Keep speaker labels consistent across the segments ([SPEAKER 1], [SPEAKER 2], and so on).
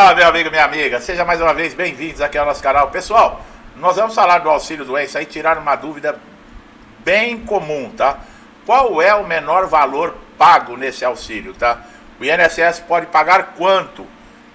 [SPEAKER 1] Olá, meu amigo, minha amiga, seja mais uma vez bem-vindos aqui ao nosso canal. Pessoal, nós vamos falar do auxílio doença e tirar uma dúvida bem comum, tá? Qual é o menor valor pago nesse auxílio, tá? O INSS pode pagar quanto?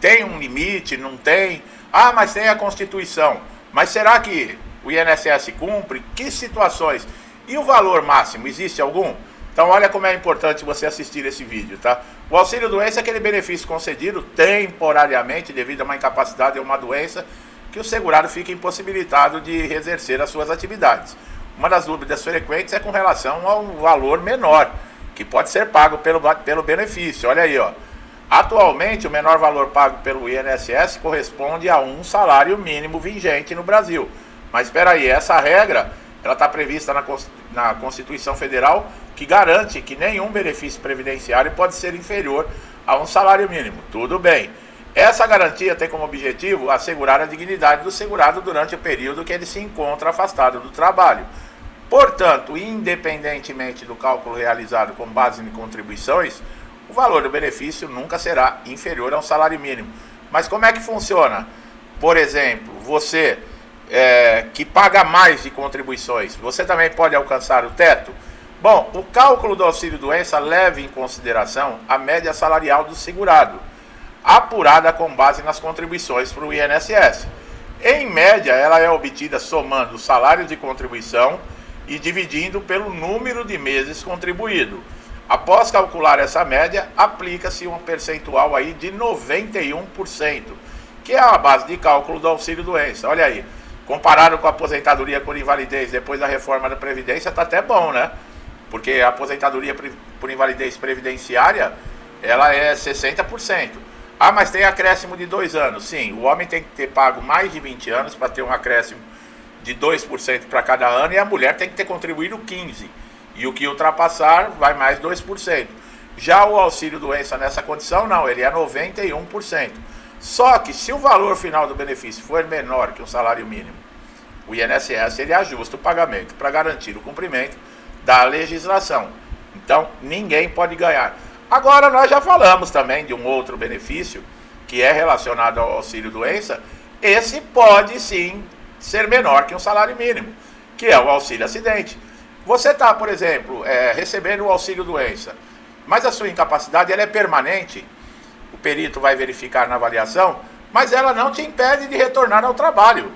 [SPEAKER 1] Tem um limite, não tem? Ah, mas tem a Constituição. Mas será que o INSS cumpre? Que situações? E o valor máximo, existe algum? Então olha como é importante você assistir esse vídeo, tá? O auxílio doença é aquele benefício concedido temporariamente devido a uma incapacidade ou uma doença que o segurado fica impossibilitado de exercer as suas atividades. Uma das dúvidas frequentes é com relação ao valor menor, que pode ser pago pelo benefício. Olha aí, ó. Atualmente, o menor valor pago pelo INSS corresponde a um salário mínimo vigente no Brasil. Mas espera aí, essa regra ela está prevista na Constituição Federal, que garante que nenhum benefício previdenciário pode ser inferior a um salário mínimo. Tudo bem. Essa garantia tem como objetivo assegurar a dignidade do segurado durante o período que ele se encontra afastado do trabalho. Portanto, independentemente do cálculo realizado com base em contribuições, o valor do benefício nunca será inferior a um salário mínimo. Mas como é que funciona? Por exemplo, você que paga mais de contribuições, você também pode alcançar o teto? Bom, o cálculo do auxílio-doença leva em consideração a média salarial do segurado, apurada com base nas contribuições para o INSS. Em média, ela é obtida somando o salário de contribuição e dividindo pelo número de meses contribuído. Após calcular essa média, aplica-se um percentual aí de 91%, que é a base de cálculo do auxílio-doença. Olha aí, comparado com a aposentadoria por invalidez depois da reforma da Previdência, está até bom, né? Porque a aposentadoria por invalidez previdenciária, ela é 60%. Ah, mas tem acréscimo de 2 anos. Sim, o homem tem que ter pago mais de 20 anos para ter um acréscimo de 2% para cada ano, e a mulher tem que ter contribuído 15%. E o que ultrapassar vai mais 2%. Já o auxílio-doença nessa condição, não, ele é 91%. Só que se o valor final do benefício for menor que um salário mínimo, o INSS ele ajusta o pagamento para garantir o cumprimento da legislação. Então, ninguém pode ganhar. Agora, nós já falamos também de um outro benefício que é relacionado ao auxílio-doença. Esse pode sim ser menor que um salário mínimo, que é o auxílio-acidente. Você está, por exemplo, recebendo o auxílio-doença, mas a sua incapacidade ela é permanente. O perito vai verificar na avaliação, mas ela não te impede de retornar ao trabalho.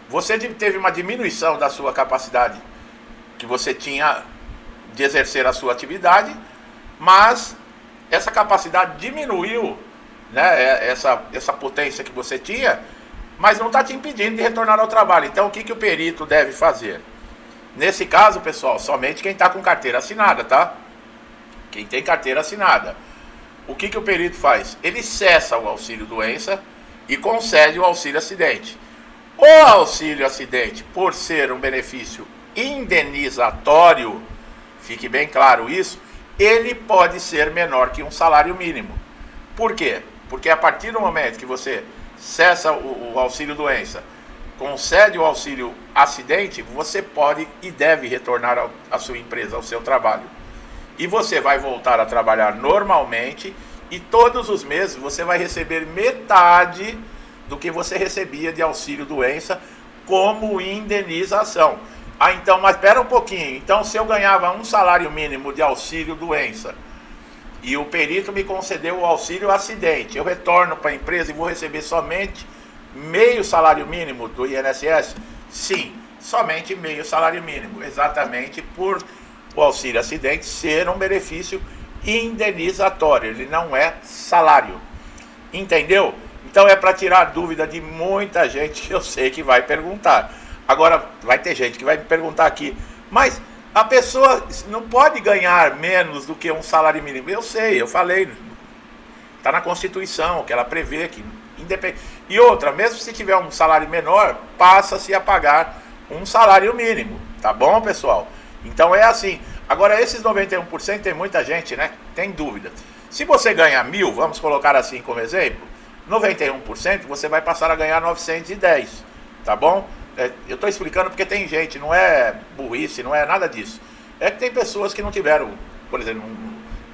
[SPEAKER 1] Você teve uma diminuição da sua capacidade que você tinha de exercer a sua atividade, mas essa capacidade diminuiu, né, essa potência que você tinha, mas não está te impedindo de retornar ao trabalho. Então, o que o perito deve fazer? Nesse caso, pessoal, somente quem está com carteira assinada, tá? Quem tem carteira assinada. O que o perito faz? Ele cessa o auxílio-doença e concede o auxílio-acidente. O auxílio-acidente, por ser um benefício indenizatório, fique bem claro isso, ele pode ser menor que um salário mínimo. Por quê? Porque a partir do momento que você cessa o auxílio-doença, concede o auxílio-acidente, você pode e deve retornar à sua empresa, ao seu trabalho. E você vai voltar a trabalhar normalmente e todos os meses você vai receber metade do que você recebia de auxílio-doença como indenização. Ah, então, mas espera um pouquinho. Então, se eu ganhava um salário mínimo de auxílio-doença e o perito me concedeu o auxílio-acidente, eu retorno para a empresa e vou receber somente meio salário mínimo do INSS? Sim, somente meio salário mínimo, exatamente por o auxílio-acidente ser um benefício indenizatório, ele não é salário. Entendeu? Então é para tirar dúvida de muita gente que eu sei que vai perguntar. Agora, vai ter gente que vai me perguntar aqui, mas a pessoa não pode ganhar menos do que um salário mínimo. Eu sei, eu falei, está na Constituição, que ela prevê que independente. E outra, mesmo se tiver um salário menor, passa-se a pagar um salário mínimo. Tá bom, pessoal? Então é assim. Agora, esses 91% tem muita gente, né? Tem dúvida. Se você ganha 1.000, vamos colocar assim como exemplo, 91% você vai passar a ganhar 910, tá bom? Eu estou explicando porque tem gente, não é burrice, não é nada disso. É que tem pessoas que não tiveram, por exemplo,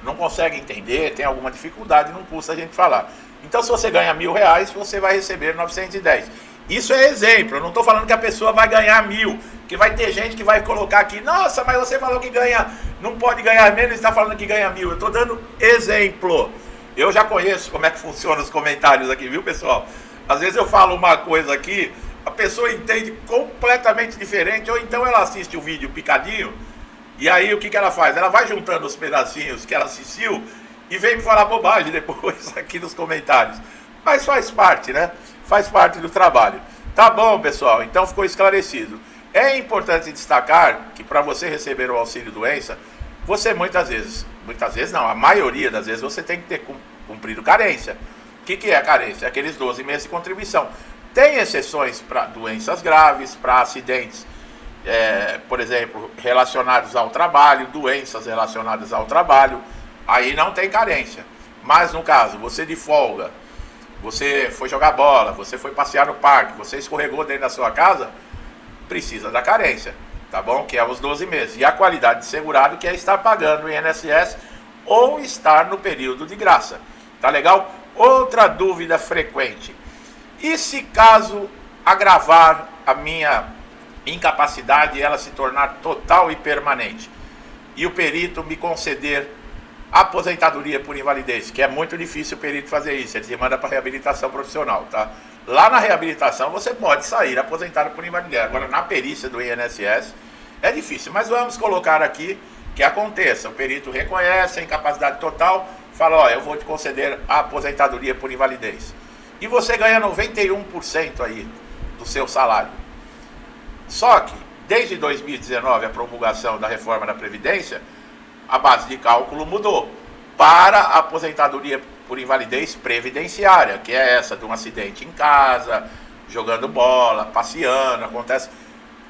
[SPEAKER 1] não conseguem entender, tem alguma dificuldade, não custa a gente falar. Então, se você ganha R$1.000, você vai receber 910. Isso é exemplo, eu não estou falando que a pessoa vai ganhar 1.000, que vai ter gente que vai colocar aqui, nossa, mas você falou que ganha, não pode ganhar menos, está falando que ganha 1.000. Eu estou dando exemplo. Eu já conheço como é que funciona os comentários aqui, viu, pessoal? Às vezes eu falo uma coisa aqui, a pessoa entende completamente diferente, ou então ela assiste o vídeo picadinho, e aí o que ela faz? Ela vai juntando os pedacinhos que ela assistiu e vem me falar bobagem depois aqui nos comentários. Mas faz parte, né? Faz parte do trabalho. Tá bom, pessoal? Então ficou esclarecido. É importante destacar que para você receber o auxílio-doença, você muitas vezes não, a maioria das vezes você tem que ter cumprido carência. O que é a carência? Aqueles 12 meses de contribuição. Tem exceções para doenças graves, para acidentes, por exemplo, relacionados ao trabalho, doenças relacionadas ao trabalho, aí não tem carência. Mas no caso, você de folga, você foi jogar bola, você foi passear no parque, você escorregou dentro da sua casa, precisa da carência, tá bom? Que é os 12 meses. E a qualidade de segurado, que é estar pagando o INSS ou estar no período de graça. Tá legal? Outra dúvida frequente. E se caso agravar a minha incapacidade e ela se tornar total e permanente, e o perito me conceder aposentadoria por invalidez, que é muito difícil o perito fazer isso, ele te manda para reabilitação profissional, tá? Lá na reabilitação você pode sair aposentado por invalidez, agora na perícia do INSS é difícil, mas vamos colocar aqui que aconteça, o perito reconhece a incapacidade total, fala, ó, eu vou te conceder a aposentadoria por invalidez, e você ganha 91% aí do seu salário. Só que, desde 2019, a promulgação da reforma da Previdência, a base de cálculo mudou para a aposentadoria por invalidez previdenciária, que é essa de um acidente em casa, jogando bola, passeando, acontece.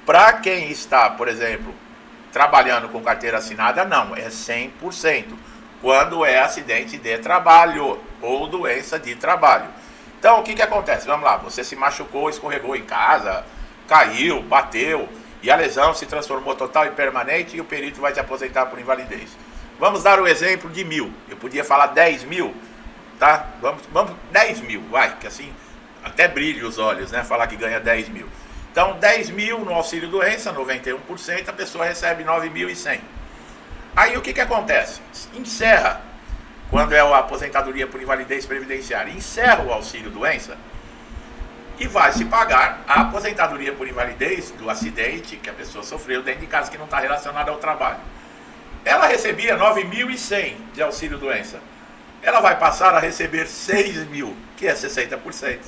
[SPEAKER 1] Para quem está, por exemplo, trabalhando com carteira assinada, não, é 100%, quando é acidente de trabalho ou doença de trabalho. Então, o que acontece? Vamos lá, você se machucou, escorregou em casa, caiu, bateu, e a lesão se transformou total e permanente e o perito vai te aposentar por invalidez. Vamos dar o exemplo de 1.000. Eu podia falar 10.000, tá? Vamos 10.000, vai, que assim até brilha os olhos, né? Falar que ganha 10.000. Então, 10.000 no auxílio doença, 91%, a pessoa recebe 9.100. Aí o que acontece? Encerra, quando é a aposentadoria por invalidez previdenciária, encerra o auxílio doença, e vai se pagar a aposentadoria por invalidez do acidente que a pessoa sofreu dentro de casa que não está relacionado ao trabalho. Ela recebia 9.100 de auxílio doença. Ela vai passar a receber 6.000, que é 60%,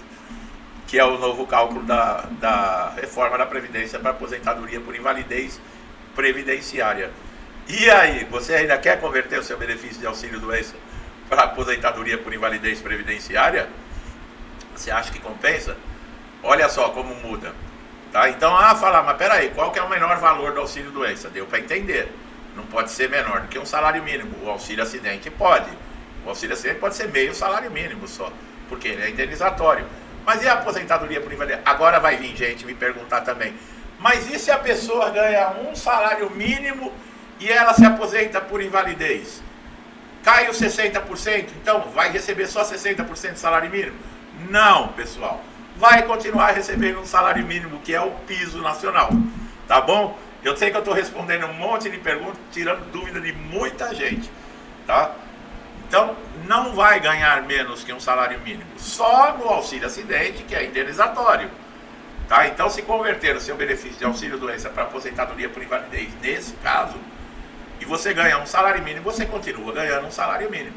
[SPEAKER 1] que é o novo cálculo da reforma da Previdência para aposentadoria por invalidez previdenciária. E aí, você ainda quer converter o seu benefício de auxílio doença para aposentadoria por invalidez previdenciária? Você acha que compensa? Olha só como muda, tá? Então, falar, mas peraí, qual que é o menor valor do auxílio doença? Deu para entender, não pode ser menor do que um salário mínimo. O auxílio acidente pode, o auxílio acidente pode ser meio salário mínimo só, porque ele é indenizatório. Mas e a aposentadoria por invalidez? Agora vai vir gente me perguntar também, mas e se a pessoa ganha um salário mínimo e ela se aposenta por invalidez? Cai os 60%, então vai receber só 60% de salário mínimo? Não, pessoal. Vai continuar recebendo um salário mínimo, que é o piso nacional, tá bom? Eu sei que eu estou respondendo um monte de perguntas, tirando dúvida de muita gente, tá? Então, não vai ganhar menos que um salário mínimo, só no auxílio acidente, que é indenizatório, tá? Então, se converter o seu benefício de auxílio doença para aposentadoria por invalidez, nesse caso, e você ganha um salário mínimo, você continua ganhando um salário mínimo,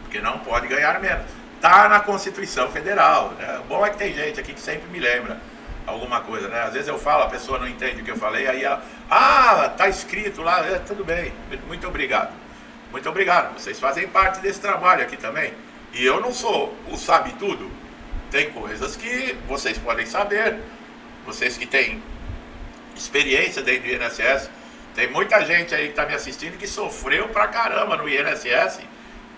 [SPEAKER 1] porque não pode ganhar menos. Está na Constituição Federal, né? O bom é que tem gente aqui que sempre me lembra alguma coisa, né? Às vezes eu falo, a pessoa não entende o que eu falei, aí ela, tá escrito lá, tudo bem, muito obrigado. Muito obrigado, vocês fazem parte desse trabalho aqui também. E eu não sou o sabe tudo, tem coisas que vocês podem saber, vocês que têm experiência dentro do INSS, tem muita gente aí que está me assistindo que sofreu pra caramba no INSS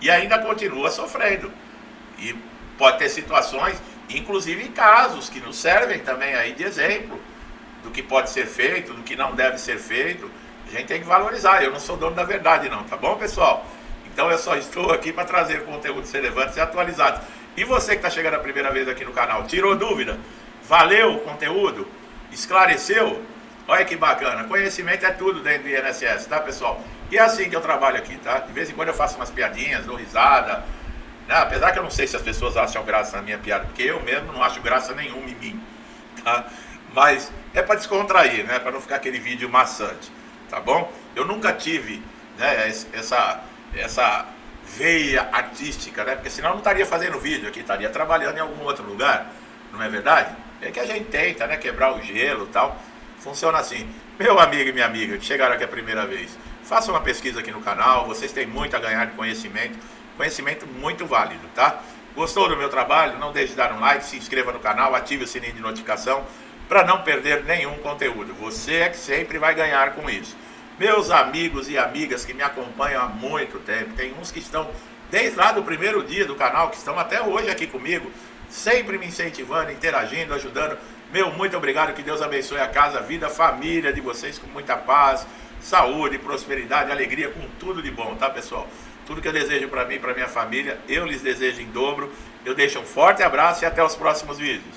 [SPEAKER 1] e ainda continua sofrendo. E pode ter situações, inclusive casos, que nos servem também aí de exemplo do que pode ser feito, do que não deve ser feito. A gente tem que valorizar. Eu não sou dono da verdade não, tá bom, pessoal? Então eu só estou aqui para trazer conteúdos relevantes e atualizados. E você que está chegando a primeira vez aqui no canal, tirou dúvida? Valeu o conteúdo? Esclareceu? Olha que bacana, conhecimento é tudo dentro do INSS, tá, pessoal? E é assim que eu trabalho aqui, tá? De vez em quando eu faço umas piadinhas, dou risada, né? Apesar que eu não sei se as pessoas acham graça na minha piada, porque eu mesmo não acho graça nenhuma em mim, tá? Mas é para descontrair, né? Para não ficar aquele vídeo maçante, tá bom? Eu nunca tive, né, essa veia artística, né? Porque senão eu não estaria fazendo vídeo aqui, estaria trabalhando em algum outro lugar, não é verdade? É que a gente tenta, né, quebrar o gelo e tal. Funciona assim. Meu amigo e minha amiga que chegaram aqui a primeira vez, façam uma pesquisa aqui no canal, vocês têm muito a ganhar de conhecimento, conhecimento muito válido, tá? Gostou do meu trabalho? Não deixe de dar um like, se inscreva no canal, ative o sininho de notificação para não perder nenhum conteúdo. Você é que sempre vai ganhar com isso. Meus amigos e amigas que me acompanham há muito tempo, tem uns que estão desde lá do primeiro dia do canal, que estão até hoje aqui comigo, sempre me incentivando, interagindo, ajudando. Meu, muito obrigado, que Deus abençoe a casa, a vida, a família de vocês com muita paz, saúde, prosperidade, alegria, com tudo de bom, tá, pessoal? Tudo que eu desejo para mim e para minha família, eu lhes desejo em dobro. Eu deixo um forte abraço e até os próximos vídeos.